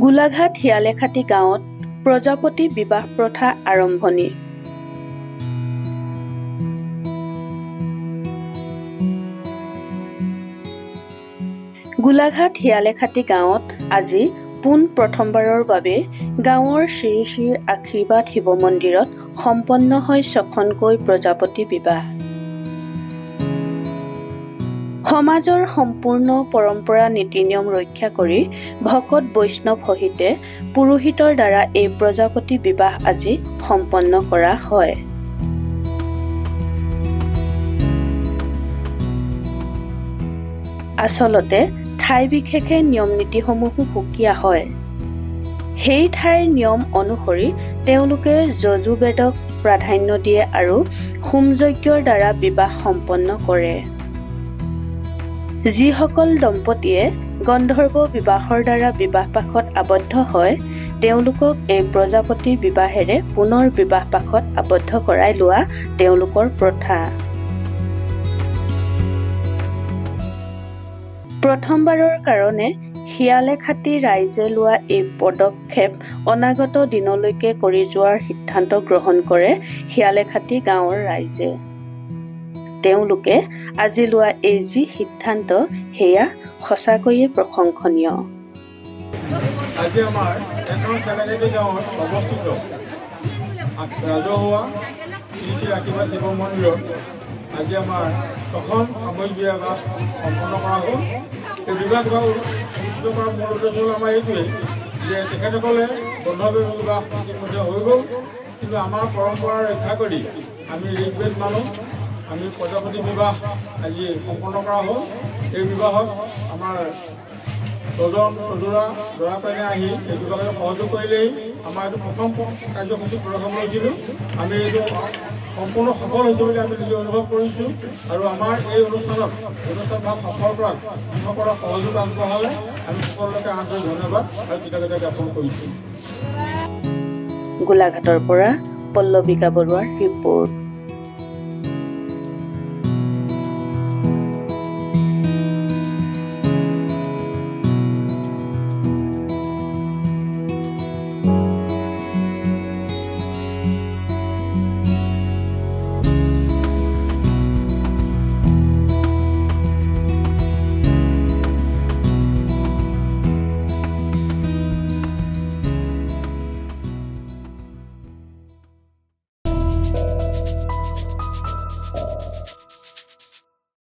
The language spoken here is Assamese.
গোলাঘাট শিয়ালেখাটি গাঁৱত প্ৰজাপতি বিবাহ প্ৰথা আৰম্ভণি। গোলাঘাট শিয়ালেখাটি গাঁৱত আজি পোন প্ৰথমবাৰৰ বাবে গাঁৱৰ শ্ৰী শ্ৰীৰ আশীৰ্বাদ শিৱ মন্দিৰত সম্পন্ন হয় ছখনকৈ প্ৰজাপতি বিবাহ। সমাজৰ সম্পূৰ্ণ পৰম্পৰা নীতি নিয়ম ৰক্ষা কৰি ভকত বৈষ্ণৱ সহিতে পুৰোহিতৰ দ্বাৰা এই প্ৰজাপতি বিবাহ আজি সম্পন্ন কৰা হয়। আচলতে ঠাই বিশেষে নিয়ম নীতিসমূহো সুকীয়া হয়। সেই ঠাইৰ নিয়ম অনুসৰি তেওঁলোকে যজুৰ্বেদক প্ৰাধান্য দিয়ে আৰু হোম যজ্ঞৰ দ্বাৰা বিবাহ সম্পন্ন কৰে। যিসকল দম্পতীয়ে গন্ধৰ্ব বিবাহৰ দ্বাৰা বিবাহ পাশত আবদ্ধ হয় তেওঁলোকক এই প্ৰজাপতি বিবাহেৰে পুনৰ বিবাহ পাশত আবদ্ধ কৰাই লোৱা তেওঁলোকৰ প্ৰথা। প্ৰথমবাৰৰ কাৰণে শিয়ালেখাটি ৰাইজে লোৱা এই পদক্ষেপ অনাগত দিনলৈকে কৰি যোৱাৰ সিদ্ধান্ত গ্ৰহণ কৰে শিয়ালেখাটি গাঁৱৰ ৰাইজে। তেওঁলোকে আজি লোৱা এই যি সিদ্ধান্ত সেয়া সঁচাকৈয়ে প্ৰশংসনীয়। আজি আমাৰ শিয়ালেখাটি গাঁৱত অৱস্থিত ৰাজহুৱা শ্ৰী আশীৰ্বাদ শিৱ মন্দিৰত আজি আমাৰ ছখন সাময়িক বিবাহ সম্পন্ন কৰা হ'ল। এই বিবাহ অনুষ্ঠিত কৰাৰ মূল উদ্দেশ্য হ'ল আমাৰ এইটোৱেই যে তেখেতসকলে গন্ধৰ্ব বিবাহ ইতিমধ্যে হৈ গ'ল, কিন্তু আমাৰ পৰম্পৰা ৰক্ষা কৰি আমি ঋগ্বেদ মানো, আমি প্ৰজাপতি বিবাহ আজি সম্পন্ন কৰা হ'ল। এই বিবাহত আমাৰ দৰা পাইনে আহি এই বিবাহত সহযোগ কৰিলেই আমাৰ এইটো প্ৰথম কাৰ্যসূচী প্ৰথম লৈছিলোঁ। আমি এইটো সম্পূৰ্ণ সফল হৈছে বুলি আমি নিজে অনুভৱ কৰিছোঁ আৰু আমাৰ এই অনুষ্ঠান ভাগ সফল কৰাত যিসকলৰ সহযোগ আগবঢ়ালে আমি সকলোকে আন্তৰিক ধন্যবাদ আৰু কৃতজ্ঞতা জ্ঞাপন কৰিছোঁ। গোলাঘাটৰ পৰা পল্লৱিকা বৰুৱাৰ ৰিপৰ্ট।